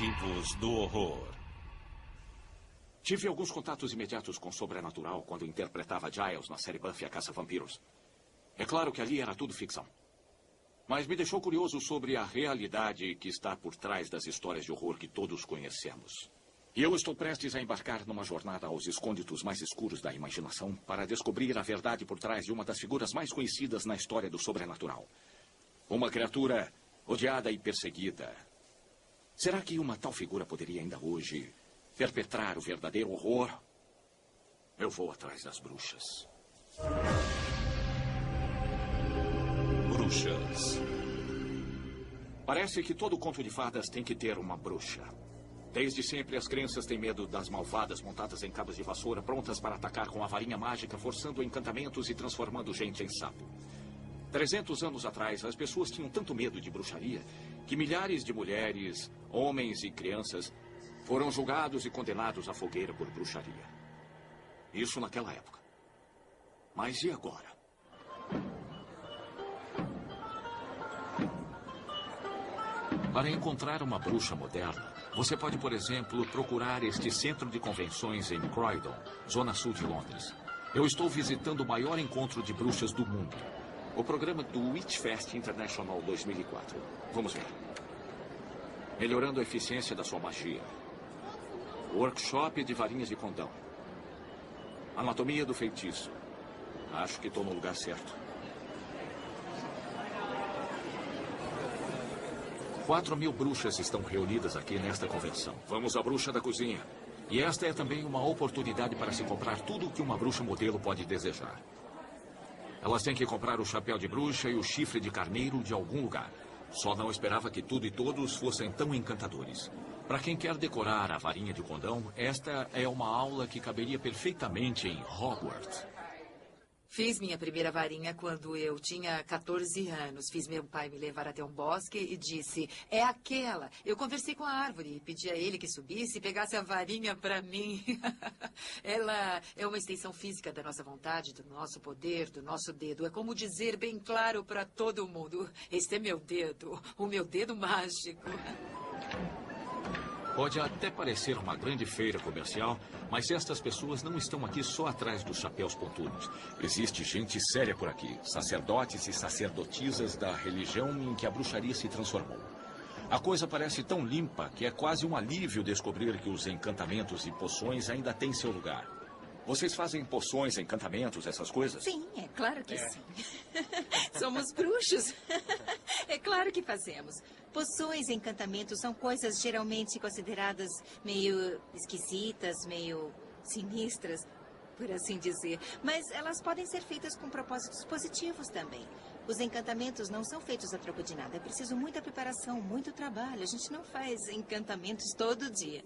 arquivos do horror. Tive alguns contatos imediatos com o sobrenatural quando interpretava Giles na série Buffy a Caça-Vampiros. É claro que ali era tudo ficção. Mas me deixou curioso sobre a realidade que está por trás das histórias de horror que todos conhecemos. E eu estou prestes a embarcar numa jornada aos escônditos mais escuros da imaginação para descobrir a verdade por trás de uma das figuras mais conhecidas na história do sobrenatural. Uma criatura odiada e perseguida. Será que uma tal figura poderia ainda hoje perpetrar o verdadeiro horror? Eu vou atrás das bruxas. Bruxas. Parece que todo conto de fadas tem que ter uma bruxa. Desde sempre as crianças têm medo das malvadas montadas em cabos de vassoura, prontas para atacar com a varinha mágica, forçando encantamentos e transformando gente em sapo. 300 anos atrás, as pessoas tinham tanto medo de bruxaria que milhares de mulheres, homens e crianças foram julgados e condenados à fogueira por bruxaria. Isso naquela época. Mas e agora? Para encontrar uma bruxa moderna, você pode, por exemplo, procurar este centro de convenções em Croydon, zona sul de Londres. Eu estou visitando o maior encontro de bruxas do mundo. O programa do Witchfest International 2004. Vamos ver. Melhorando a eficiência da sua magia. Workshop de varinhas de condão. Anatomia do feitiço. Acho que estou no lugar certo. 4.000 bruxas estão reunidas aqui nesta convenção. Vamos à bruxa da cozinha. E esta é também uma oportunidade para se comprar tudo o que uma bruxa modelo pode desejar. Elas têm que comprar o chapéu de bruxa e o chifre de carneiro de algum lugar. Só não esperava que tudo e todos fossem tão encantadores. Para quem quer decorar a varinha de condão, esta é uma aula que caberia perfeitamente em Hogwarts. Fiz minha primeira varinha quando eu tinha 14 anos. Fiz meu pai me levar até um bosque e disse, é aquela. Eu conversei com a árvore e pedi a ele que subisse e pegasse a varinha para mim. Ela é uma extensão física da nossa vontade, do nosso poder, do nosso dedo. É como dizer bem claro para todo mundo, este é meu dedo, o meu dedo mágico. Pode até parecer uma grande feira comercial, mas estas pessoas não estão aqui só atrás dos chapéus pontudos. Existe gente séria por aqui, sacerdotes e sacerdotisas da religião em que a bruxaria se transformou. A coisa parece tão limpa que é quase um alívio descobrir que os encantamentos e poções ainda têm seu lugar. Vocês fazem poções, encantamentos, essas coisas? Sim, é claro que sim. Somos bruxos. É claro que fazemos. Poções e encantamentos são coisas geralmente consideradas meio esquisitas, meio sinistras, por assim dizer. Mas elas podem ser feitas com propósitos positivos também. Os encantamentos não são feitos a troco de nada. É preciso muita preparação, muito trabalho. A gente não faz encantamentos todo dia.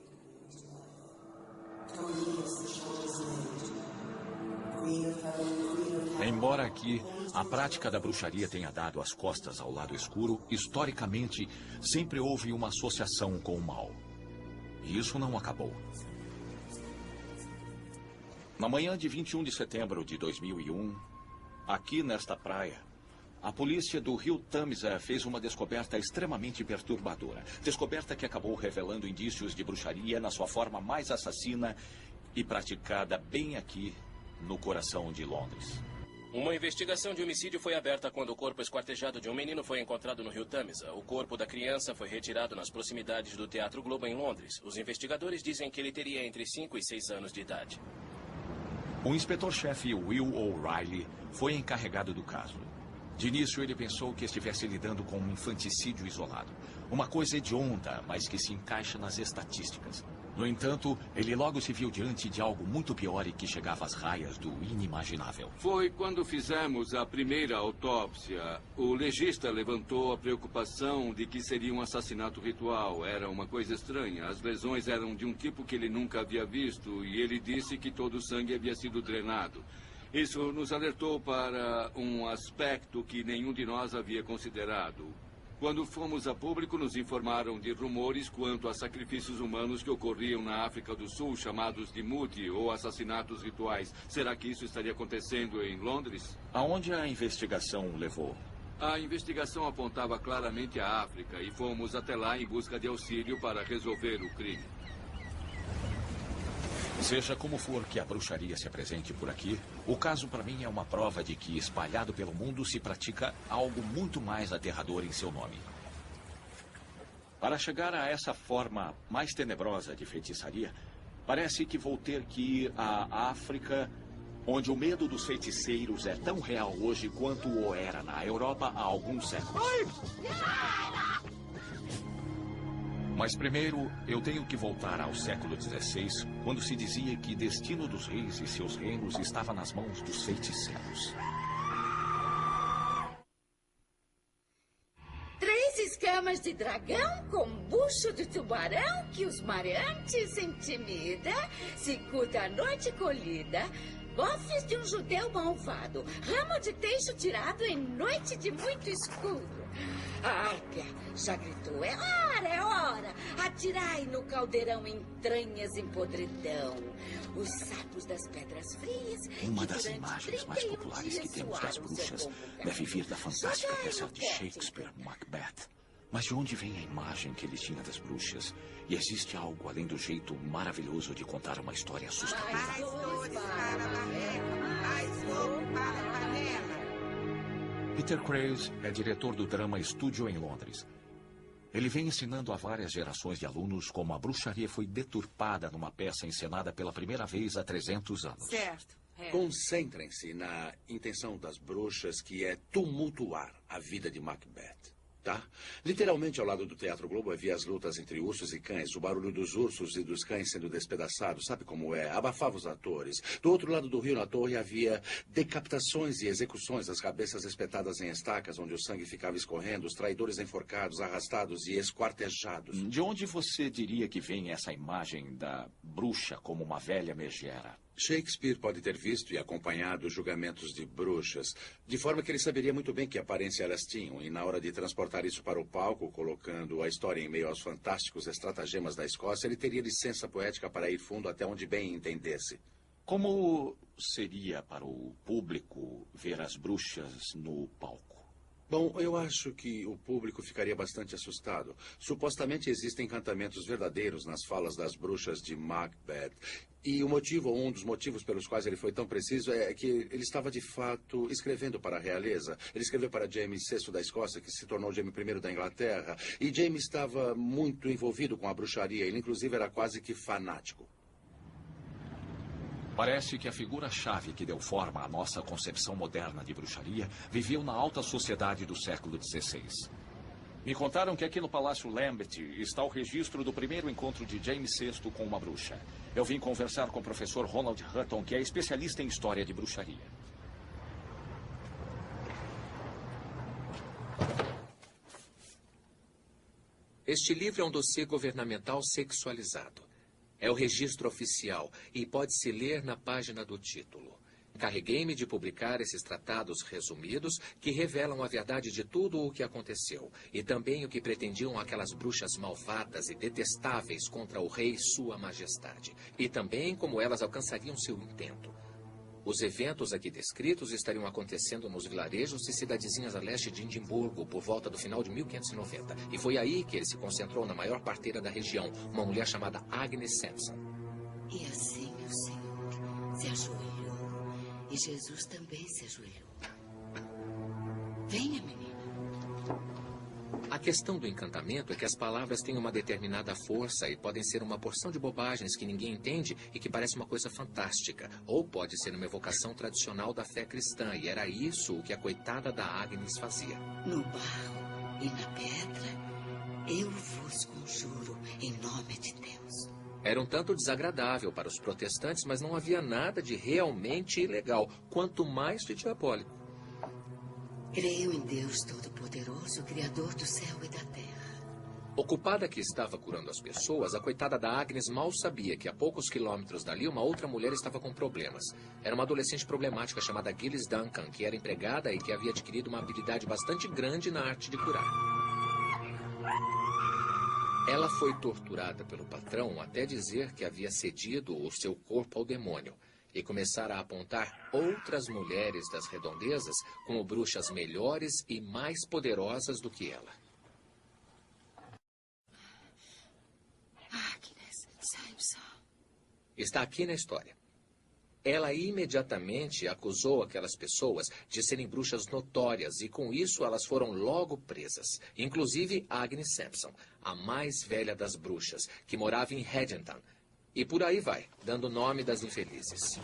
Embora aqui a prática da bruxaria tenha dado as costas ao lado escuro, historicamente sempre houve uma associação com o mal. E isso não acabou. Na manhã de 21 de setembro de 2001, aqui nesta praia, a polícia do Rio Tamisa fez uma descoberta extremamente perturbadora. Descoberta que acabou revelando indícios de bruxaria na sua forma mais assassina e praticada bem aqui no coração de Londres. Uma investigação de homicídio foi aberta quando o corpo esquartejado de um menino foi encontrado no Rio Tamisa. O corpo da criança foi retirado nas proximidades do Teatro Globo em Londres. Os investigadores dizem que ele teria entre 5 e 6 anos de idade. O inspetor-chefe Will O'Reilly foi encarregado do caso. De início, ele pensou que estivesse lidando com um infanticídio isolado. Uma coisa hedionda, mas que se encaixa nas estatísticas. No entanto, ele logo se viu diante de algo muito pior e que chegava às raias do inimaginável. Foi quando fizemos a primeira autópsia. O legista levantou a preocupação de que seria um assassinato ritual. Era uma coisa estranha. As lesões eram de um tipo que ele nunca havia visto e ele disse que todo o sangue havia sido drenado. Isso nos alertou para um aspecto que nenhum de nós havia considerado. Quando fomos a público, nos informaram de rumores quanto a sacrifícios humanos que ocorriam na África do Sul, chamados de muti, ou assassinatos rituais. Será que isso estaria acontecendo em Londres? Aonde a investigação levou? A investigação apontava claramente a África e fomos até lá em busca de auxílio para resolver o crime. Seja como for que a bruxaria se apresente por aqui, o caso para mim é uma prova de que, espalhado pelo mundo, se pratica algo muito mais aterrador em seu nome. Para chegar a essa forma mais tenebrosa de feitiçaria, parece que vou ter que ir à África, onde o medo dos feiticeiros é tão real hoje quanto o era na Europa há alguns séculos. Mas primeiro, eu tenho que voltar ao século XVI, quando se dizia que o destino dos reis e seus reinos estava nas mãos dos feiticeiros. 3 escamas de dragão com bucho de tubarão que os mareantes intimida, cicuta à noite colhida, bofes de um judeu malvado, ramo de teixo tirado em noite de muito escuro. A Árpia já gritou, é hora, atirai no caldeirão entranhas em podridão. Os sapos das pedras frias... Uma das imagens mais populares que temos das bruxas deve vir da fantástica peça de Shakespeare, Macbeth. Mas de onde vem a imagem que ele tinha das bruxas? E existe algo além do jeito maravilhoso de contar uma história assustadora. Peter Craze é diretor do Drama Studio em Londres. Ele vem ensinando a várias gerações de alunos como a bruxaria foi deturpada numa peça encenada pela primeira vez há 300 anos. Certo. É. Concentrem-se na intenção das bruxas, que é tumultuar a vida de Macbeth. Tá? Literalmente, ao lado do Teatro Globo havia as lutas entre ursos e cães, o barulho dos ursos e dos cães sendo despedaçados, sabe como é? Abafava os atores. Do outro lado do rio, na torre, havia decapitações e execuções, as cabeças espetadas em estacas, onde o sangue ficava escorrendo, os traidores enforcados, arrastados e esquartejados. De onde você diria que vem essa imagem da bruxa como uma velha megera? Shakespeare pode ter visto e acompanhado os julgamentos de bruxas, de forma que ele saberia muito bem que aparência elas tinham, e na hora de transportar isso para o palco, colocando a história em meio aos fantásticos estratagemas da Escócia, ele teria licença poética para ir fundo até onde bem entendesse. Como seria para o público ver as bruxas no palco? Bom, eu acho que o público ficaria bastante assustado. Supostamente existem encantamentos verdadeiros nas falas das bruxas de Macbeth. E o motivo, ou um dos motivos pelos quais ele foi tão preciso, é que ele estava, de fato, escrevendo para a realeza. Ele escreveu para James VI da Escócia, que se tornou James I da Inglaterra. E James estava muito envolvido com a bruxaria. Ele, inclusive, era quase que fanático. Parece que a figura-chave que deu forma à nossa concepção moderna de bruxaria viveu na alta sociedade do século XVI. Me contaram que aqui no Palácio Lambeth está o registro do primeiro encontro de James VI com uma bruxa. Eu vim conversar com o professor Ronald Hutton, que é especialista em história de bruxaria. Este livro é um dossiê governamental sexualizado. É o registro oficial e pode-se ler na página do título. Encarreguei-me de publicar esses tratados resumidos que revelam a verdade de tudo o que aconteceu e também o que pretendiam aquelas bruxas malvadas e detestáveis contra o rei Sua Majestade e também como elas alcançariam seu intento. Os eventos aqui descritos estariam acontecendo nos vilarejos e cidadezinhas a leste de Edimburgo por volta do final de 1590. E foi aí que ele se concentrou na maior parteira da região, uma mulher chamada Agnes Sampson. E assim o Senhor se ajoelhou, e Jesus também se ajoelhou. Venha, menina. A questão do encantamento é que as palavras têm uma determinada força e podem ser uma porção de bobagens que ninguém entende e que parece uma coisa fantástica. Ou pode ser uma evocação tradicional da fé cristã, e era isso o que a coitada da Agnes fazia. No barro e na pedra, eu vos conjuro em nome de Deus. Era um tanto desagradável para os protestantes, mas não havia nada de realmente ilegal, quanto mais de diabólico. Creio em Deus Todo-Poderoso, Criador do céu e da terra. Ocupada que estava curando as pessoas, a coitada da Agnes mal sabia que a poucos quilômetros dali uma outra mulher estava com problemas. Era uma adolescente problemática chamada Gillis Duncan, que era empregada e que havia adquirido uma habilidade bastante grande na arte de curar. Ela foi torturada pelo patrão até dizer que havia cedido o seu corpo ao demônio. e começar a apontar outras mulheres das redondezas como bruxas melhores e mais poderosas do que ela. Agnes Simpson. Está aqui na história. Ela imediatamente acusou aquelas pessoas de serem bruxas notórias e com isso elas foram logo presas. Inclusive Agnes Sampson, a mais velha das bruxas, que morava em Haddington. E por aí vai, dando o nome das infelizes.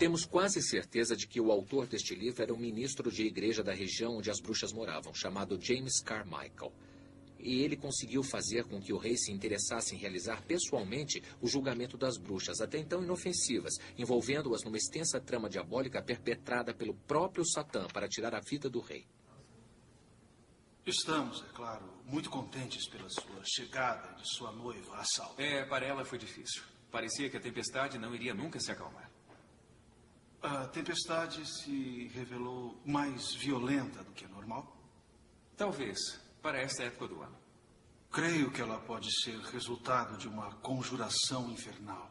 Temos quase certeza de que o autor deste livro era um ministro de igreja da região onde as bruxas moravam, chamado James Carmichael. E ele conseguiu fazer com que o rei se interessasse em realizar pessoalmente o julgamento das bruxas, até então inofensivas, envolvendo-as numa extensa trama diabólica perpetrada pelo próprio Satã para tirar a vida do rei. Estamos, é claro, muito contentes pela sua chegada de sua noiva a salvo. Para ela foi difícil. Parecia que a tempestade não iria nunca se acalmar. A tempestade se revelou mais violenta do que é normal? Talvez, para esta época do ano. Creio que ela pode ser resultado de uma conjuração infernal.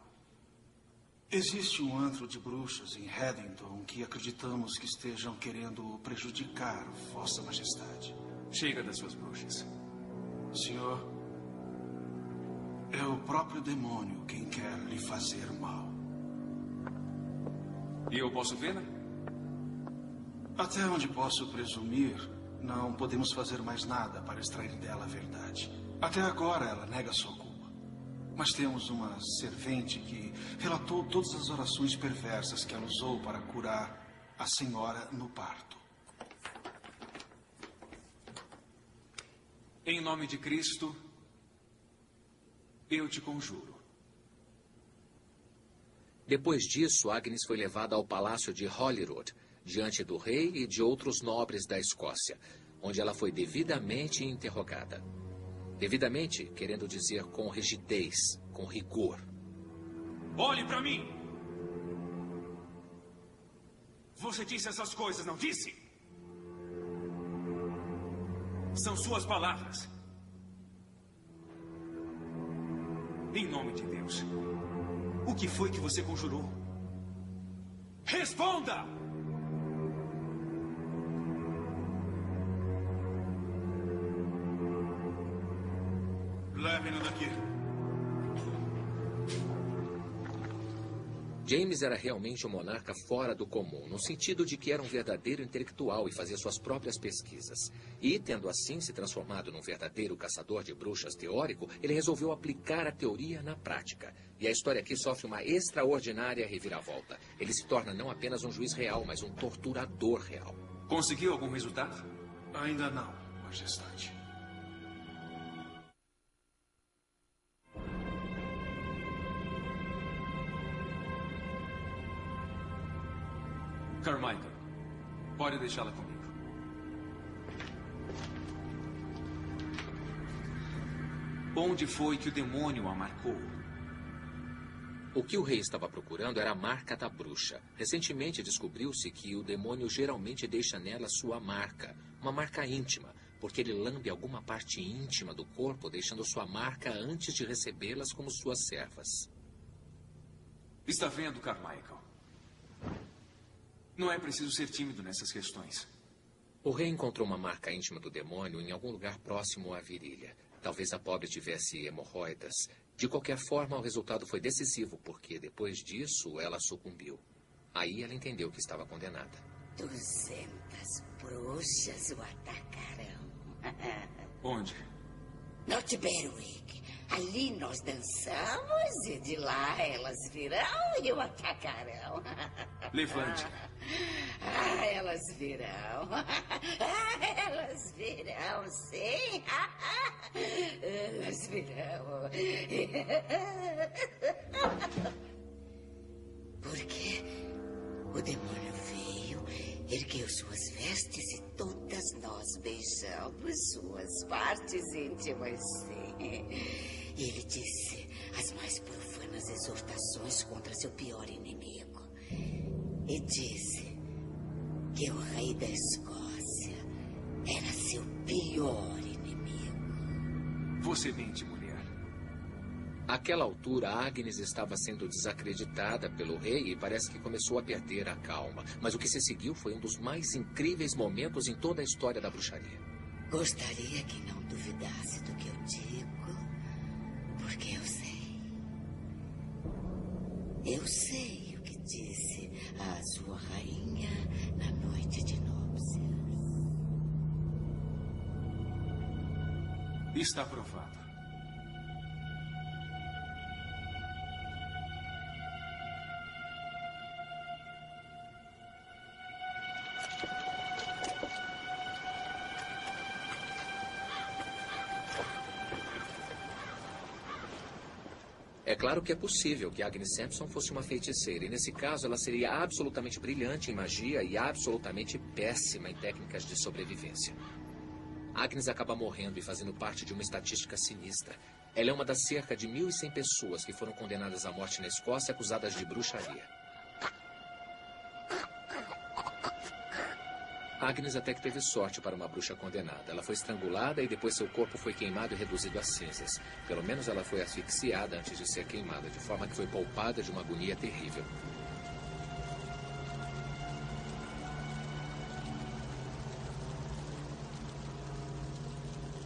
Existe um antro de bruxas em Haddington que acreditamos que estejam querendo prejudicar Vossa Majestade. Chega das suas bruxas. Senhor, é o próprio demônio quem quer lhe fazer mal. E eu posso vê-la? Até onde posso presumir, não podemos fazer mais nada para extrair dela a verdade. Até agora ela nega sua culpa. Mas temos uma servente que relatou todas as orações perversas que ela usou para curar a senhora no parto. Em nome de Cristo, eu te conjuro. Depois disso, Agnes foi levada ao palácio de Holyrood, diante do rei e de outros nobres da Escócia, onde ela foi devidamente interrogada. Devidamente, querendo dizer com rigidez, com rigor. Olhe para mim! Você disse essas coisas, não disse? São suas palavras. Em nome de Deus. O que foi que você conjurou? Responda! Leve-no daqui. James era realmente um monarca fora do comum, no sentido de que era um verdadeiro intelectual e fazia suas próprias pesquisas. E, tendo assim se transformado num verdadeiro caçador de bruxas teórico, ele resolveu aplicar a teoria na prática. E a história aqui sofre uma extraordinária reviravolta. Ele se torna não apenas um juiz real, mas um torturador real. Conseguiu algum resultado? Ainda não, Majestade. Carmichael, pode deixá-la comigo. Onde foi que o demônio a marcou? O que o rei estava procurando era a marca da bruxa. Recentemente descobriu-se que o demônio geralmente deixa nela sua marca, uma marca íntima, porque ele lambe alguma parte íntima do corpo, deixando sua marca antes de recebê-las como suas servas. Está vendo, Carmichael? Não é preciso ser tímido nessas questões. O rei encontrou uma marca íntima do demônio em algum lugar próximo à virilha. Talvez a pobre tivesse hemorroidas. De qualquer forma, o resultado foi decisivo, porque depois disso ela sucumbiu. Aí ela entendeu que estava condenada. 200 bruxas o atacarão. Onde? No Tiberwick. Ali nós dançamos e de lá elas virão e o atacarão. Levante. Ah, elas virão. Ah, elas virão, sim. Elas virão. Porque o demônio veio, ergueu suas vestes e todas nós beijamos suas partes íntimas, sim. E ele disse as mais profanas exortações contra seu pior inimigo. E disse que o rei da Escócia era seu pior inimigo. Você mente, mulher. Àquela altura, Agnes estava sendo desacreditada pelo rei e parece que começou a perder a calma. Mas o que se seguiu foi um dos mais incríveis momentos em toda a história da bruxaria. Gostaria que não duvidasse do que eu digo, porque eu sei. Eu sei o que disse a sua rainha na noite de núpcias. Está aprovado. É claro que é possível que Agnes Sampson fosse uma feiticeira, e nesse caso ela seria absolutamente brilhante em magia e absolutamente péssima em técnicas de sobrevivência. Agnes acaba morrendo e fazendo parte de uma estatística sinistra. Ela é uma das cerca de 1.100 pessoas que foram condenadas à morte na Escócia acusadas de bruxaria. Agnes até que teve sorte para uma bruxa condenada. Ela foi estrangulada e depois seu corpo foi queimado e reduzido a cinzas. Pelo menos ela foi asfixiada antes de ser queimada, de forma que foi poupada de uma agonia terrível.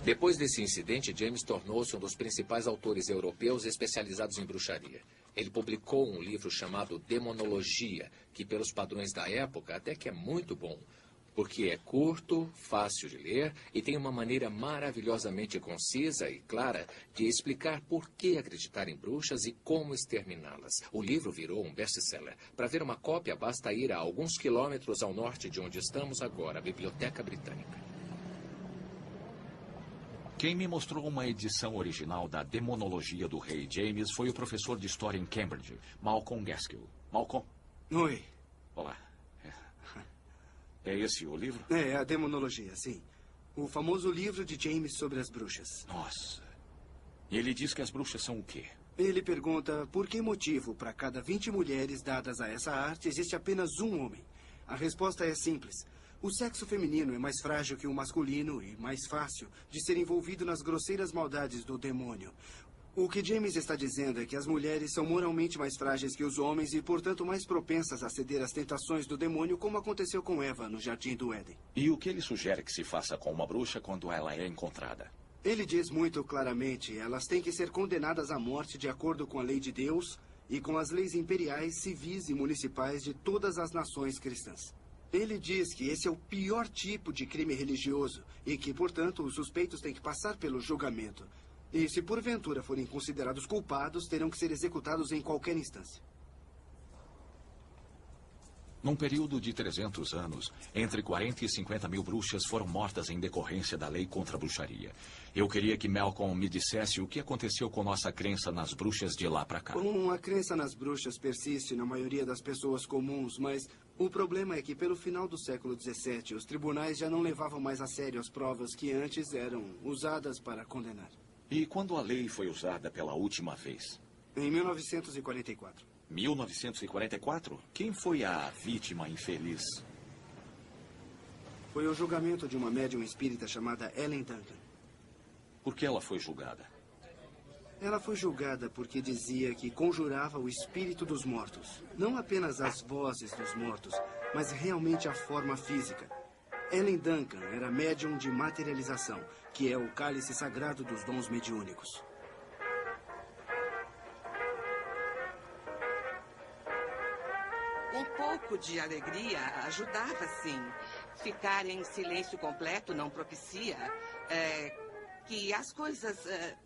Depois desse incidente, James tornou-se um dos principais autores europeus especializados em bruxaria. Ele publicou um livro chamado Demonologia, que pelos padrões da época até que é muito bom, porque é curto, fácil de ler e tem uma maneira maravilhosamente concisa e clara de explicar por que acreditar em bruxas e como exterminá-las. O livro virou um best-seller. Para ver uma cópia, basta ir a alguns quilômetros ao norte de onde estamos agora, a Biblioteca Britânica. Quem me mostrou uma edição original da Demonologia do Rei James foi o professor de História em Cambridge, Malcolm Gaskill. Malcolm? Oi. Olá. É esse o livro? É, a Demonologia, sim. O famoso livro de James sobre as bruxas. Nossa. E ele diz que as bruxas são o quê? Ele pergunta por que motivo, para cada 20 mulheres dadas a essa arte, existe apenas um homem. A resposta é simples. O sexo feminino é mais frágil que o masculino e mais fácil de ser envolvido nas grosseiras maldades do demônio. O que James está dizendo é que as mulheres são moralmente mais frágeis que os homens e, portanto, mais propensas a ceder às tentações do demônio, como aconteceu com Eva no Jardim do Éden. E o que ele sugere que se faça com uma bruxa quando ela é encontrada? Ele diz muito claramente, elas têm que ser condenadas à morte de acordo com a lei de Deus e com as leis imperiais, civis e municipais de todas as nações cristãs. Ele diz que esse é o pior tipo de crime religioso e que, portanto, os suspeitos têm que passar pelo julgamento. E se porventura forem considerados culpados, terão que ser executados em qualquer instância. Num período de 300 anos, entre 40 e 50 mil bruxas foram mortas em decorrência da lei contra a bruxaria. Eu queria que Malcolm me dissesse o que aconteceu com nossa crença nas bruxas de lá para cá. A crença nas bruxas persiste na maioria das pessoas comuns, mas o problema é que pelo final do século XVII, os tribunais já não levavam mais a sério as provas que antes eram usadas para condenar. E quando a lei foi usada pela última vez? Em 1944. 1944? Quem foi a vítima infeliz? Foi o julgamento de uma médium espírita chamada Ellen Duncan. Por que ela foi julgada? Ela foi julgada porque dizia que conjurava o espírito dos mortos. Não apenas as vozes dos mortos, mas realmente a forma física. Ellen Duncan era médium de materialização, que é o cálice sagrado dos dons mediúnicos. Um pouco de alegria ajudava, sim. Ficar em silêncio completo não propicia que as coisas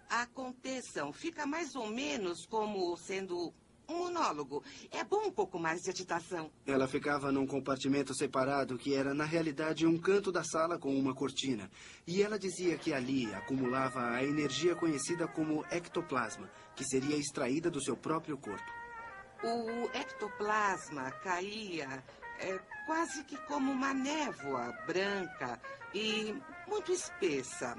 aconteçam. Fica mais ou menos como sendo um monólogo. É bom um pouco mais de agitação. Ela ficava num compartimento separado que era, na realidade, um canto da sala com uma cortina. E ela dizia que ali acumulava a energia conhecida como ectoplasma, que seria extraída do seu próprio corpo. O ectoplasma caía quase que como uma névoa branca e muito espessa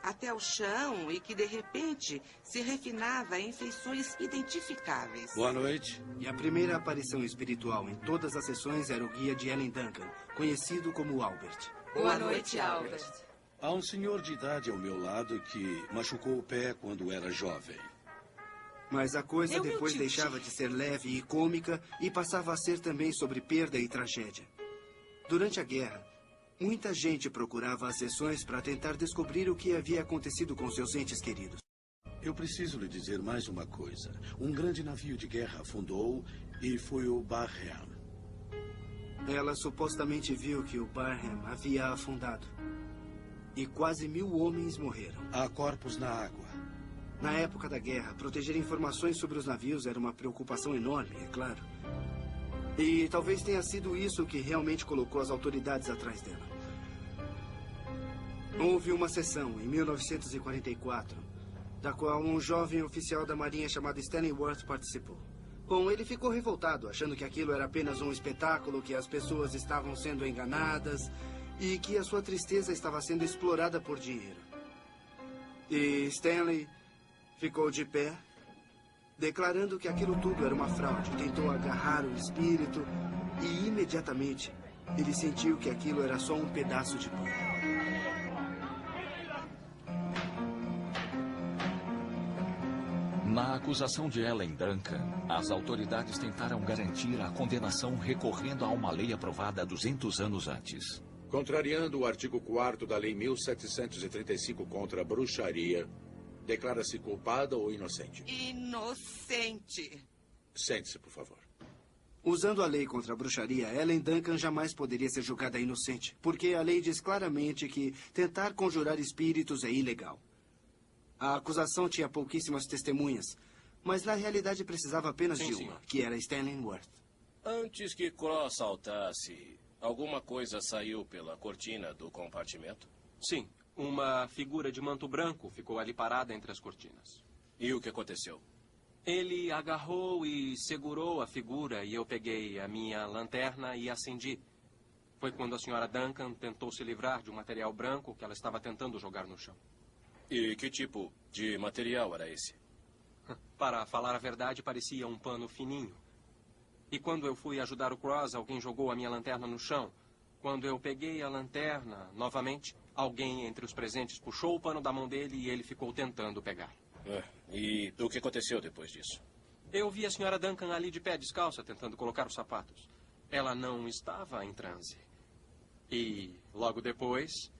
até o chão e que, de repente, se refinava em feições identificáveis. Boa noite. E a primeira aparição espiritual em todas as sessões era o guia de Ellen Duncan, conhecido como Albert. Boa noite, Albert. Há um senhor de idade ao meu lado que machucou o pé quando era jovem. Mas a coisa depois deixava de ser leve e cômica e passava a ser também sobre perda e tragédia. Durante a guerra, muita gente procurava as sessões para tentar descobrir o que havia acontecido com seus entes queridos. Eu preciso lhe dizer mais uma coisa. Um grande navio de guerra afundou e foi o Barham. Ela supostamente viu que o Barham havia afundado. E quase 1000 homens morreram. Há corpos na água. Na época da guerra, proteger informações sobre os navios era uma preocupação enorme, é claro. E talvez tenha sido isso que realmente colocou as autoridades atrás dela. Houve uma sessão, em 1944, da qual um jovem oficial da Marinha chamado Stanley Worth participou. Bom, ele ficou revoltado, achando que aquilo era apenas um espetáculo, que as pessoas estavam sendo enganadas e que a sua tristeza estava sendo explorada por dinheiro. E Stanley ficou de pé, declarando que aquilo tudo era uma fraude. Tentou agarrar o espírito e, imediatamente, ele sentiu que aquilo era só um pedaço de pão. Na acusação de Ellen Duncan, as autoridades tentaram garantir a condenação recorrendo a uma lei aprovada 200 anos antes. Contrariando o artigo 4º da Lei 1735 contra a bruxaria, declara-se culpada ou inocente? Inocente. Sente-se, por favor. Usando a lei contra a bruxaria, Ellen Duncan jamais poderia ser julgada inocente, porque a lei diz claramente que tentar conjurar espíritos é ilegal. A acusação tinha pouquíssimas testemunhas, mas na realidade precisava apenas de uma, que era Stanley Worth. Antes que Cross saltasse, alguma coisa saiu pela cortina do compartimento? Sim. Uma figura de manto branco ficou ali parada entre as cortinas. E o que aconteceu? Ele agarrou e segurou a figura e eu peguei a minha lanterna e acendi. Foi quando a senhora Duncan tentou se livrar de um material branco que ela estava tentando jogar no chão. E que tipo de material era esse? Para falar a verdade, parecia um pano fininho. E quando eu fui ajudar o Cross, alguém jogou a minha lanterna no chão. Quando eu peguei a lanterna, novamente, alguém entre os presentes puxou o pano da mão dele e ele ficou tentando pegar. E o que aconteceu depois disso? Eu vi a senhora Duncan ali de pé descalça, tentando colocar os sapatos. Ela não estava em transe. E, logo depois,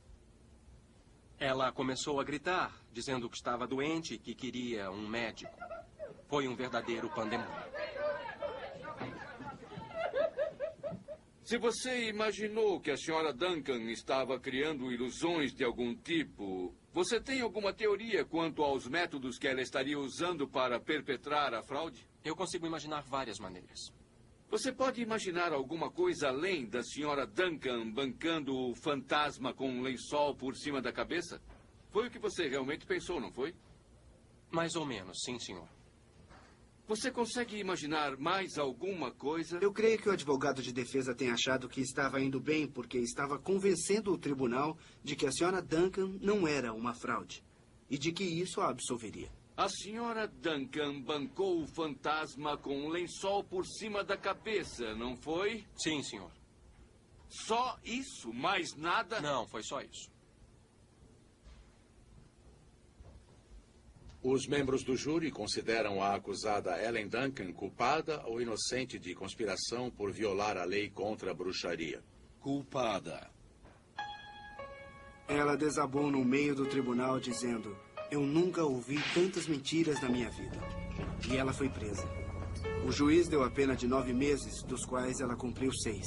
ela começou a gritar, dizendo que estava doente e que queria um médico. Foi um verdadeiro pandemônio. Se você imaginou que a senhora Duncan estava criando ilusões de algum tipo, você tem alguma teoria quanto aos métodos que ela estaria usando para perpetrar a fraude? Eu consigo imaginar várias maneiras. Você pode imaginar alguma coisa além da senhora Duncan bancando o fantasma com um lençol por cima da cabeça? Foi o que você realmente pensou, não foi? Mais ou menos, sim, senhor. Você consegue imaginar mais alguma coisa? Eu creio que o advogado de defesa tem achado que estava indo bem porque estava convencendo o tribunal de que a senhora Duncan não era uma fraude e de que isso a absolveria. A senhora Duncan bancou o fantasma com um lençol por cima da cabeça, não foi? Sim, senhor. Só isso? Mais nada? Não, foi só isso. Os membros do júri consideram a acusada Ellen Duncan culpada ou inocente de conspiração por violar a lei contra a bruxaria? Culpada. Ela desabou no meio do tribunal dizendo: "Eu nunca ouvi tantas mentiras na minha vida." E ela foi presa. O juiz deu a pena de 9 meses, dos quais ela cumpriu 6.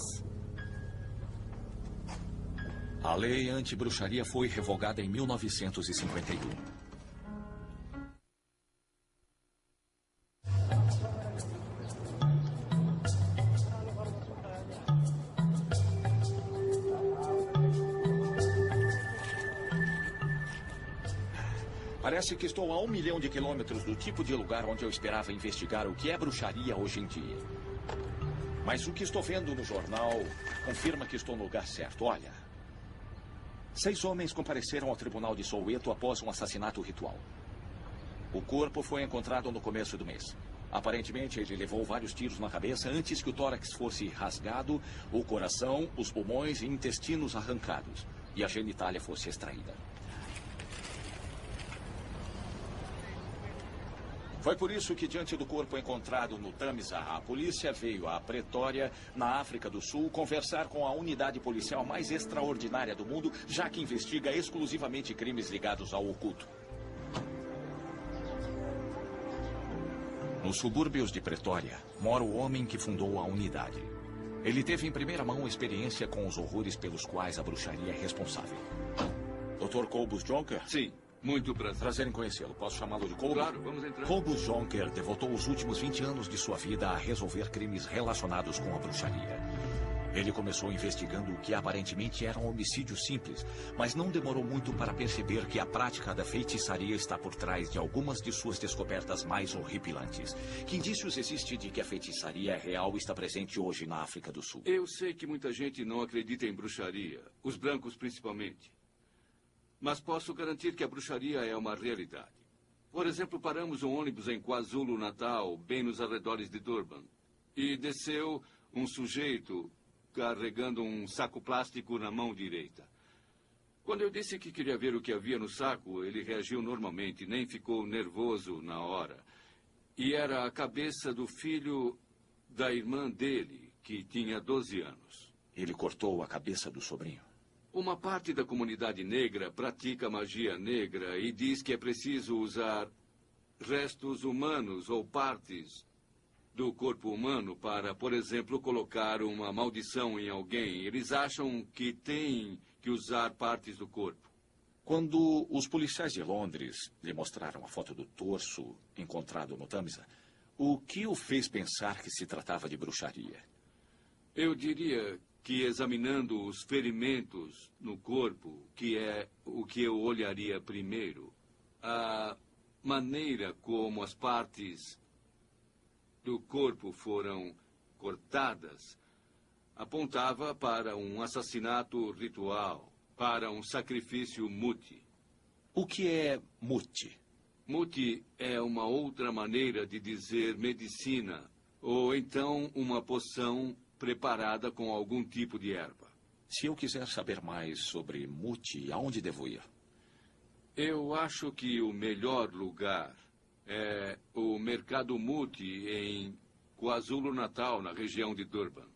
A lei anti-bruxaria foi revogada em 1951. Parece que estou a 1 milhão de quilômetros do tipo de lugar onde eu esperava investigar o que é bruxaria hoje em dia. Mas o que estou vendo no jornal confirma que estou no lugar certo. Olha, 6 homens compareceram ao tribunal de Soweto após um assassinato ritual. O corpo foi encontrado no começo do mês. Aparentemente, ele levou vários tiros na cabeça antes que o tórax fosse rasgado, o coração, os pulmões e intestinos arrancados, e a genitália fosse extraída. Foi por isso que, diante do corpo encontrado no Tâmisa, a polícia veio à Pretória, na África do Sul, conversar com a unidade policial mais extraordinária do mundo, já que investiga exclusivamente crimes ligados ao oculto. Nos subúrbios de Pretória, mora o homem que fundou a unidade. Ele teve em primeira mão experiência com os horrores pelos quais a bruxaria é responsável. Dr. Cobus Jonker? Sim, muito prazer. Prazer em conhecê-lo. Posso chamá-lo de Cobus? Claro, vamos entrar. Cobus Jonker devotou os últimos 20 anos de sua vida a resolver crimes relacionados com a bruxaria. Ele começou investigando o que aparentemente era um homicídio simples, mas não demorou muito para perceber que a prática da feitiçaria está por trás de algumas de suas descobertas mais horripilantes. Que indícios existem de que a feitiçaria real está presente hoje na África do Sul? Eu sei que muita gente não acredita em bruxaria, os brancos principalmente. Mas posso garantir que a bruxaria é uma realidade. Por exemplo, paramos um ônibus em KwaZulu-Natal, bem nos arredores de Durban, e desceu um sujeito carregando um saco plástico na mão direita. Quando eu disse que queria ver o que havia no saco, ele reagiu normalmente, nem ficou nervoso na hora. E era a cabeça do filho da irmã dele, que tinha 12 anos. Ele cortou a cabeça do sobrinho? Uma parte da comunidade negra pratica magia negra e diz que é preciso usar restos humanos ou partes do corpo humano para, por exemplo, colocar uma maldição em alguém. Eles acham que tem que usar partes do corpo. Quando os policiais de Londres lhe mostraram a foto do torso encontrado no Tâmisa, o que o fez pensar que se tratava de bruxaria? Eu diria que, examinando os ferimentos no corpo, que é o que eu olharia primeiro, a maneira como as partes do corpo foram cortadas apontava para um assassinato ritual, para um sacrifício muti. O que é muti? Muti é uma outra maneira de dizer medicina, ou então uma poção preparada com algum tipo de erva. Se eu quiser saber mais sobre muti, aonde devo ir? Eu acho que o melhor lugar é o Mercado Muti em KwaZulu-Natal, na região de Durban.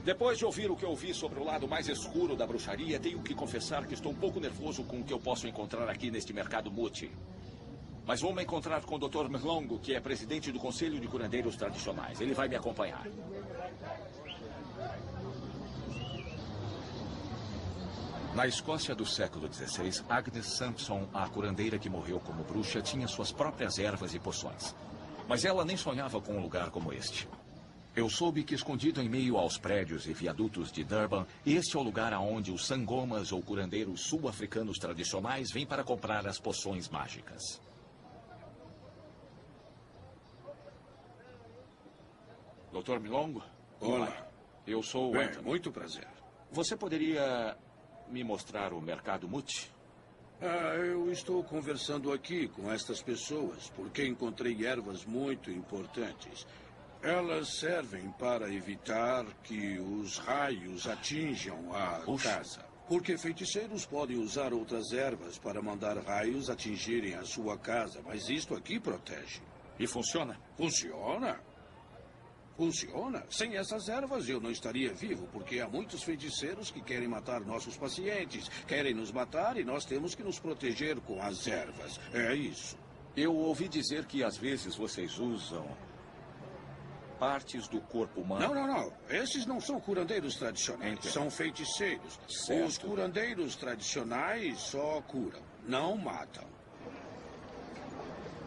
Depois de ouvir o que eu ouvi sobre o lado mais escuro da bruxaria, tenho que confessar que estou um pouco nervoso com o que eu posso encontrar aqui neste mercado Muti. Mas vou me encontrar com o Dr. Mlongo, que é presidente do Conselho de Curandeiros Tradicionais. Ele vai me acompanhar. Na Escócia do século XVI, Agnes Sampson, a curandeira que morreu como bruxa, tinha suas próprias ervas e poções. Mas ela nem sonhava com um lugar como este. Eu soube que, escondido em meio aos prédios e viadutos de Durban, este é o lugar aonde os sangomas ou curandeiros sul-africanos tradicionais vêm para comprar as poções mágicas. Dr. Mlongo? Olá. Eu sou o Anthony. Muito prazer. Você poderia me mostrar o mercado Muti? Eu estou conversando aqui com estas pessoas porque encontrei ervas muito importantes. Elas servem para evitar que os raios atinjam a casa. Porque feiticeiros podem usar outras ervas para mandar raios atingirem a sua casa, mas isto aqui protege. E funciona? Funciona. Funciona. Sem essas ervas eu não estaria vivo, porque há muitos feiticeiros que querem matar nossos pacientes, querem nos matar e nós temos que nos proteger com as ervas. É isso. Eu ouvi dizer que às vezes vocês usam partes do corpo humano. Não. Esses não são curandeiros tradicionais. Entendo. São feiticeiros. Certo. Os curandeiros tradicionais só curam, não matam.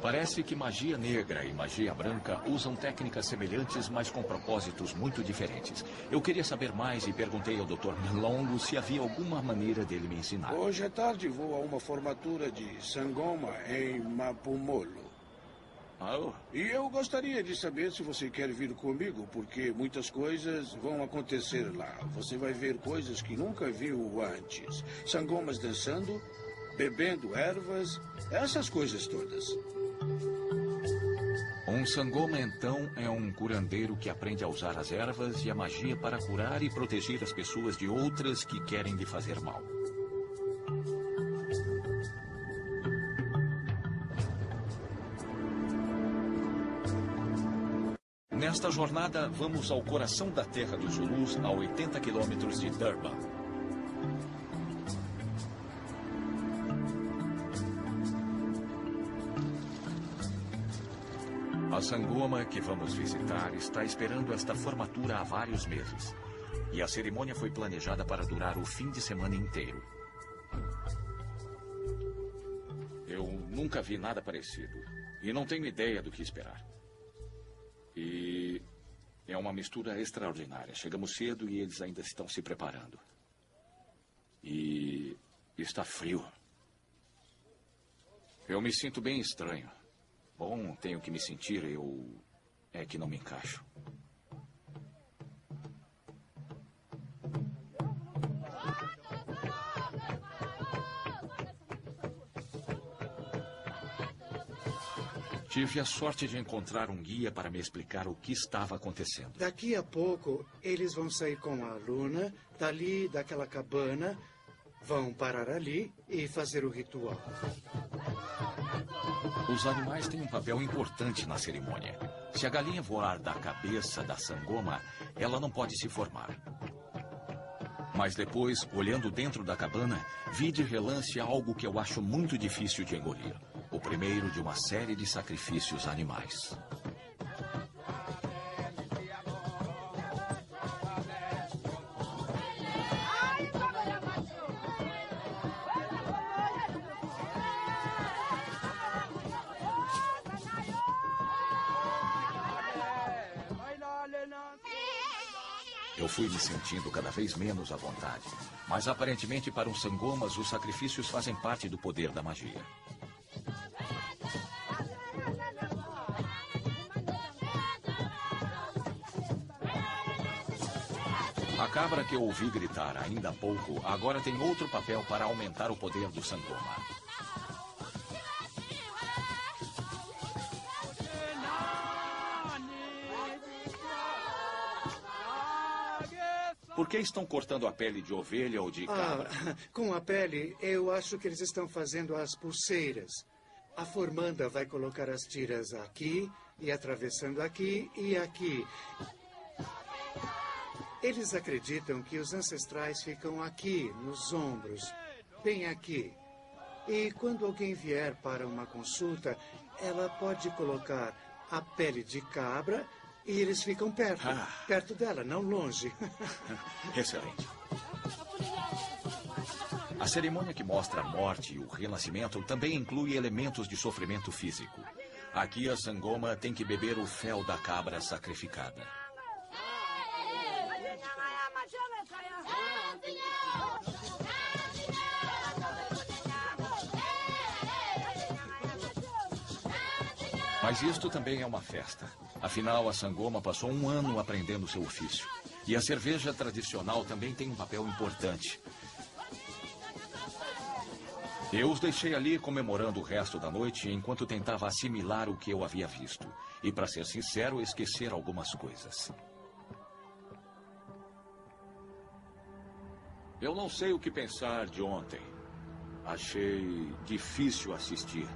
Parece que magia negra e magia branca usam técnicas semelhantes, mas com propósitos muito diferentes. Eu queria saber mais e perguntei ao Dr. Melongo se havia alguma maneira dele me ensinar. Hoje à tarde vou a uma formatura de Sangoma em Mapumolo. E eu gostaria de saber se você quer vir comigo, porque muitas coisas vão acontecer lá. Você vai ver coisas que nunca viu antes. Sangomas dançando, bebendo ervas, essas coisas todas. Um sangoma, então, é um curandeiro que aprende a usar as ervas e a magia para curar e proteger as pessoas de outras que querem lhe fazer mal. Nesta jornada, vamos ao coração da terra dos Zulus, a 80 quilômetros de Durban. A sangoma que vamos visitar está esperando esta formatura há vários meses. E a cerimônia foi planejada para durar o fim de semana inteiro. Eu nunca vi nada parecido. E não tenho ideia do que esperar. E é uma mistura extraordinária. Chegamos cedo e eles ainda estão se preparando. E está frio. Eu me sinto bem estranho. Bom, tenho que me sentir, é que não me encaixo. Tive a sorte de encontrar um guia para me explicar o que estava acontecendo. Daqui a pouco, eles vão sair com a Luna, dali daquela cabana, vão parar ali e fazer o ritual. Os animais têm um papel importante na cerimônia. Se a galinha voar da cabeça da sangoma, ela não pode se formar. Mas depois, olhando dentro da cabana, vi de relance algo que eu acho muito difícil de engolir. O primeiro de uma série de sacrifícios animais. Eu fui me sentindo cada vez menos à vontade. Mas aparentemente para os sangomas, os sacrifícios fazem parte do poder da magia. A cabra que eu ouvi gritar ainda há pouco, agora tem outro papel para aumentar o poder do sangoma. Por que estão cortando a pele de ovelha ou de cabra? Com a pele, eu acho que eles estão fazendo as pulseiras. A formanda vai colocar as tiras aqui, e atravessando aqui e aqui. Eles acreditam que os ancestrais ficam aqui, nos ombros, bem aqui. E quando alguém vier para uma consulta, ela pode colocar a pele de cabra e eles ficam perto. Perto dela, não longe. Excelente. A cerimônia que mostra a morte e o renascimento também inclui elementos de sofrimento físico. Aqui a sangoma tem que beber o fel da cabra sacrificada. Mas isto também é uma festa. Afinal, a sangoma passou um ano aprendendo seu ofício. E a cerveja tradicional também tem um papel importante. Eu os deixei ali comemorando o resto da noite enquanto tentava assimilar o que eu havia visto. E, para ser sincero, esquecer algumas coisas. Eu não sei o que pensar de ontem. Achei difícil assistir.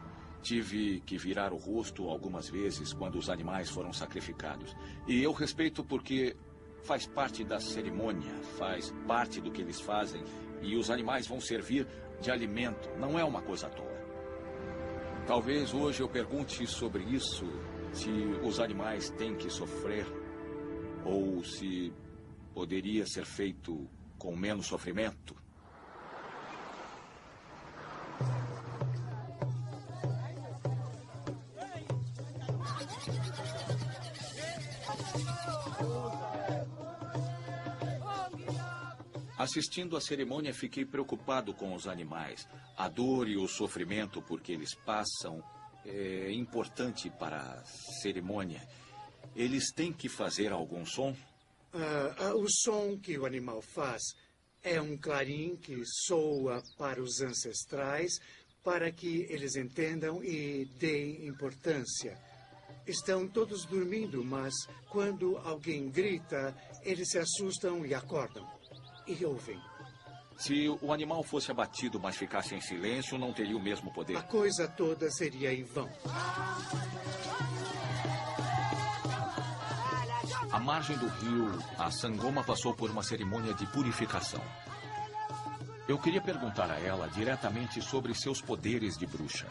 Tive que virar o rosto algumas vezes quando os animais foram sacrificados. E eu respeito porque faz parte da cerimônia, faz parte do que eles fazem. E os animais vão servir de alimento, não é uma coisa à toa. Talvez hoje eu pergunte sobre isso, se os animais têm que sofrer, ou se poderia ser feito com menos sofrimento. Assistindo à cerimônia, fiquei preocupado com os animais. A dor e o sofrimento por que eles passam é importante para a cerimônia. Eles têm que fazer algum som? O som que o animal faz é um clarim que soa para os ancestrais, para que eles entendam e deem importância. Estão todos dormindo, mas quando alguém grita, eles se assustam e acordam. E ouvem. Se o animal fosse abatido, mas ficasse em silêncio, não teria o mesmo poder. A coisa toda seria em vão. À margem do rio, a Sangoma passou por uma cerimônia de purificação. Eu queria perguntar a ela diretamente sobre seus poderes de bruxa.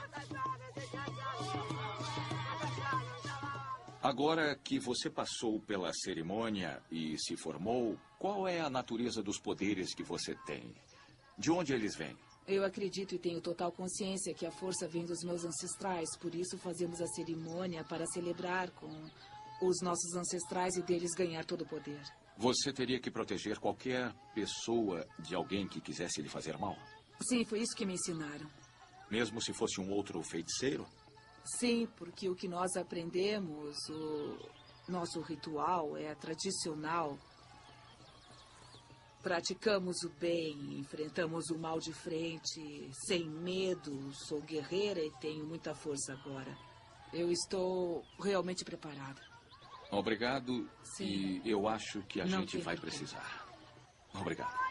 Agora que você passou pela cerimônia e se formou, qual é a natureza dos poderes que você tem? De onde eles vêm? Eu acredito e tenho total consciência que a força vem dos meus ancestrais. Por isso fazemos a cerimônia para celebrar com os nossos ancestrais e deles ganhar todo o poder. Você teria que proteger qualquer pessoa de alguém que quisesse lhe fazer mal? Sim, foi isso que me ensinaram. Mesmo se fosse um outro feiticeiro? Sim, porque o que nós aprendemos, o nosso ritual é tradicional. Praticamos o bem, enfrentamos o mal de frente, sem medo. Sou guerreira e tenho muita força agora. Eu estou realmente preparada. Obrigado. Sim. E eu acho que a Não gente vai perca. precisar. Obrigado.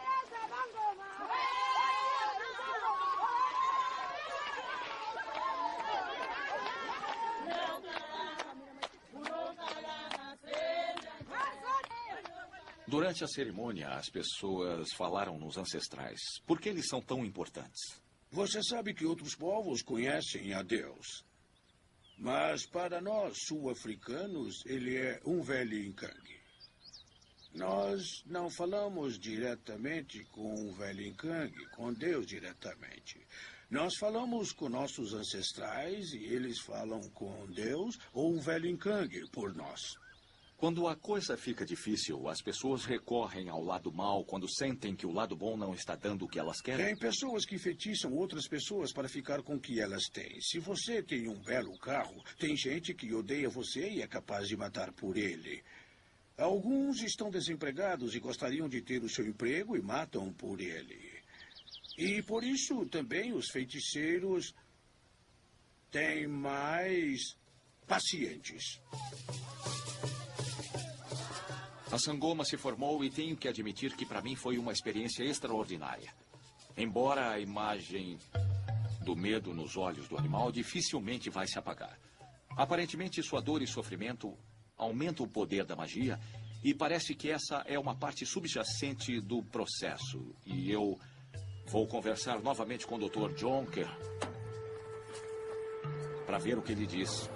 Durante a cerimônia, as pessoas falaram nos ancestrais. Por que eles são tão importantes? Você sabe que outros povos conhecem a Deus. Mas para nós, sul-africanos, ele é um velho encangue. Nós não falamos diretamente com o velho encangue, com Deus diretamente. Nós falamos com nossos ancestrais e eles falam com Deus ou o velho encangue por nós. Quando a coisa fica difícil, as pessoas recorrem ao lado mal quando sentem que o lado bom não está dando o que elas querem? Tem pessoas que feitiçam outras pessoas para ficar com o que elas têm. Se você tem um belo carro, tem gente que odeia você e é capaz de matar por ele. Alguns estão desempregados e gostariam de ter o seu emprego e matam por ele. E por isso também os feiticeiros têm mais pacientes. A Sangoma se formou e tenho que admitir que para mim foi uma experiência extraordinária. Embora a imagem do medo nos olhos do animal dificilmente vai se apagar. Aparentemente, sua dor e sofrimento aumentam o poder da magia e parece que essa é uma parte subjacente do processo. E eu vou conversar novamente com o Dr. Jonker para ver o que ele diz.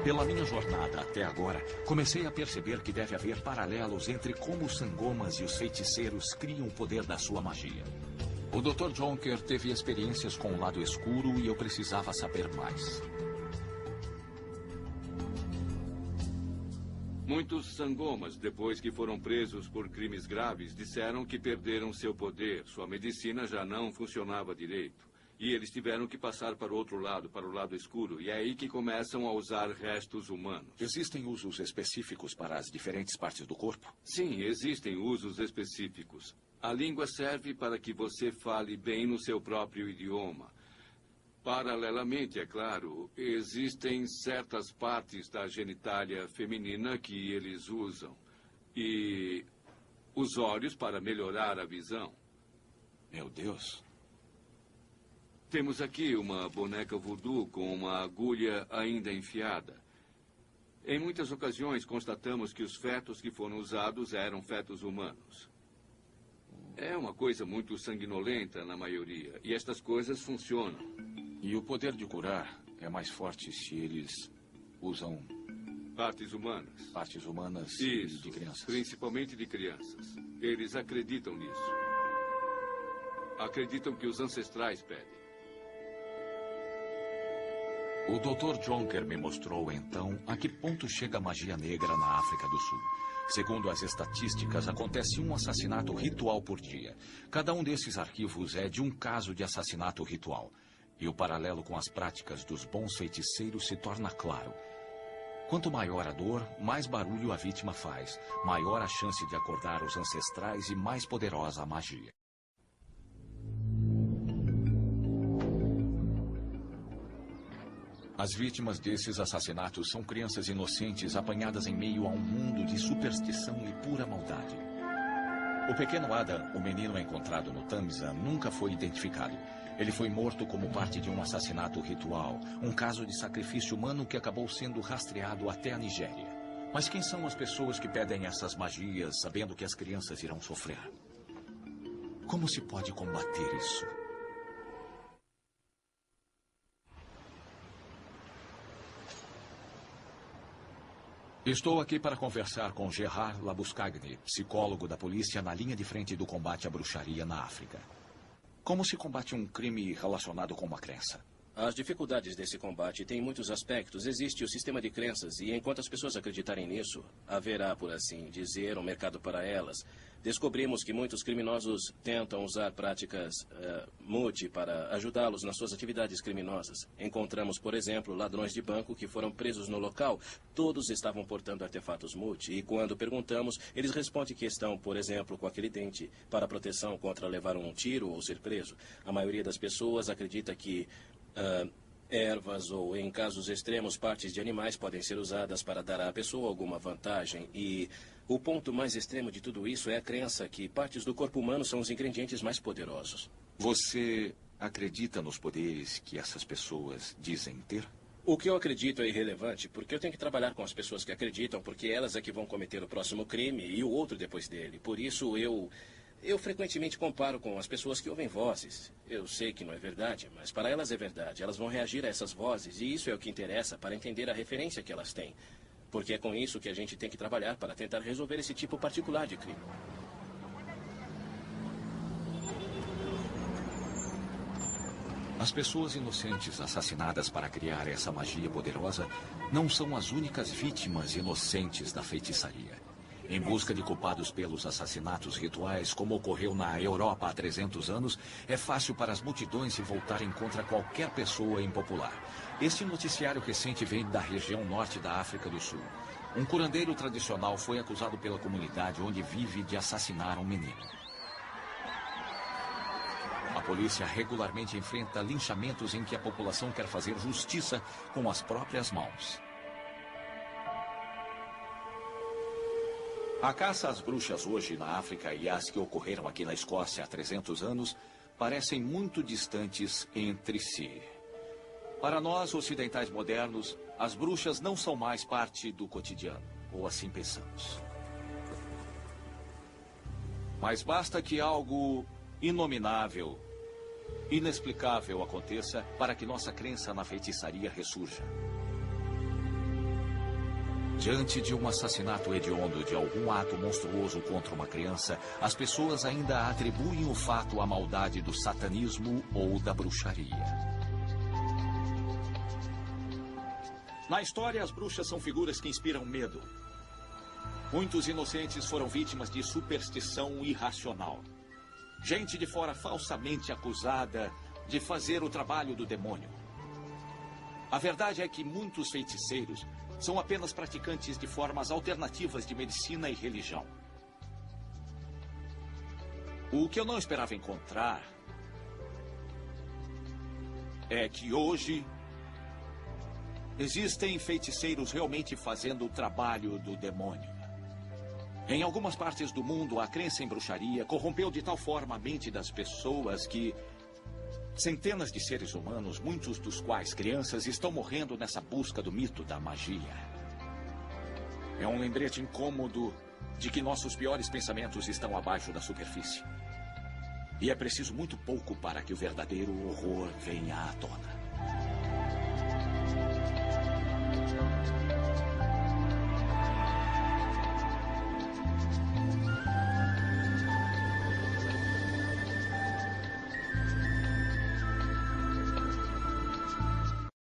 Pela minha jornada até agora, comecei a perceber que deve haver paralelos entre como os sangomas e os feiticeiros criam o poder da sua magia. O Dr. Jonker teve experiências com o lado escuro e eu precisava saber mais. Muitos sangomas, depois que foram presos por crimes graves, disseram que perderam seu poder. Sua medicina já não funcionava direito. E eles tiveram que passar para o outro lado, para o lado escuro. E é aí que começam a usar restos humanos. Existem usos específicos para as diferentes partes do corpo? Sim, existem usos específicos. A língua serve para que você fale bem no seu próprio idioma. Paralelamente, é claro, existem certas partes da genitália feminina que eles usam. E os olhos para melhorar a visão. Meu Deus. Temos aqui uma boneca voodoo com uma agulha ainda enfiada. Em muitas ocasiões, constatamos que os fetos que foram usados eram fetos humanos. É uma coisa muito sanguinolenta na maioria, e estas coisas funcionam. E o poder de curar é mais forte se eles usam... Partes humanas. Partes humanas Isso, de crianças. Principalmente de crianças. Eles acreditam nisso. Acreditam que os ancestrais pedem. O Dr. Jonker me mostrou, então, a que ponto chega a magia negra na África do Sul. Segundo as estatísticas, acontece um assassinato ritual por dia. Cada um desses arquivos é de um caso de assassinato ritual. E o paralelo com as práticas dos bons feiticeiros se torna claro. Quanto maior a dor, mais barulho a vítima faz, maior a chance de acordar os ancestrais e mais poderosa a magia. As vítimas desses assassinatos são crianças inocentes apanhadas em meio a um mundo de superstição e pura maldade. O pequeno Adam, o menino encontrado no Tâmisa, nunca foi identificado. Ele foi morto como parte de um assassinato ritual, um caso de sacrifício humano que acabou sendo rastreado até a Nigéria. Mas quem são as pessoas que pedem essas magias, sabendo que as crianças irão sofrer? Como se pode combater isso? Estou aqui para conversar com Gerard Labuschagne, psicólogo da polícia na linha de frente do combate à bruxaria na África. Como se combate um crime relacionado com uma crença? As dificuldades desse combate têm muitos aspectos. Existe o sistema de crenças e enquanto as pessoas acreditarem nisso, haverá, por assim dizer, um mercado para elas. Descobrimos que muitos criminosos tentam usar práticas MUT para ajudá-los nas suas atividades criminosas. Encontramos, por exemplo, ladrões de banco que foram presos no local. Todos estavam portando artefatos MUT e quando perguntamos, eles respondem que estão, por exemplo, com aquele dente para proteção contra levar um tiro ou ser preso. A maioria das pessoas acredita que ervas ou, em casos extremos, partes de animais podem ser usadas para dar à pessoa alguma vantagem. E o ponto mais extremo de tudo isso é a crença que partes do corpo humano são os ingredientes mais poderosos. Você acredita nos poderes que essas pessoas dizem ter? O que eu acredito é irrelevante, porque eu tenho que trabalhar com as pessoas que acreditam, porque elas é que vão cometer o próximo crime e o outro depois dele. Por isso, eu frequentemente comparo com as pessoas que ouvem vozes. Eu sei que não é verdade, mas para elas é verdade. Elas vão reagir a essas vozes e isso é o que interessa para entender a referência que elas têm. Porque é com isso que a gente tem que trabalhar para tentar resolver esse tipo particular de crime. As pessoas inocentes assassinadas para criar essa magia poderosa não são as únicas vítimas inocentes da feitiçaria. Em busca de culpados pelos assassinatos rituais, como ocorreu na Europa há 300 anos, é fácil para as multidões se voltarem contra qualquer pessoa impopular. Este noticiário recente vem da região norte da África do Sul. Um curandeiro tradicional foi acusado pela comunidade onde vive de assassinar um menino. A polícia regularmente enfrenta linchamentos em que a população quer fazer justiça com as próprias mãos. A caça às bruxas hoje na África e as que ocorreram aqui na Escócia há 300 anos parecem muito distantes entre si. Para nós, ocidentais modernos, as bruxas não são mais parte do cotidiano, ou assim pensamos. Mas basta que algo inominável, inexplicável aconteça para que nossa crença na feitiçaria ressurja. Diante de um assassinato hediondo de algum ato monstruoso contra uma criança, as pessoas ainda atribuem o fato à maldade do satanismo ou da bruxaria. Na história, as bruxas são figuras que inspiram medo. Muitos inocentes foram vítimas de superstição irracional. Gente de fora falsamente acusada de fazer o trabalho do demônio. A verdade é que muitos feiticeiros são apenas praticantes de formas alternativas de medicina e religião. O que eu não esperava encontrar é que hoje existem feiticeiros realmente fazendo o trabalho do demônio. Em algumas partes do mundo, a crença em bruxaria corrompeu de tal forma a mente das pessoas que centenas de seres humanos, muitos dos quais crianças, estão morrendo nessa busca do mito da magia. É um lembrete incômodo de que nossos piores pensamentos estão abaixo da superfície. E é preciso muito pouco para que o verdadeiro horror venha à tona.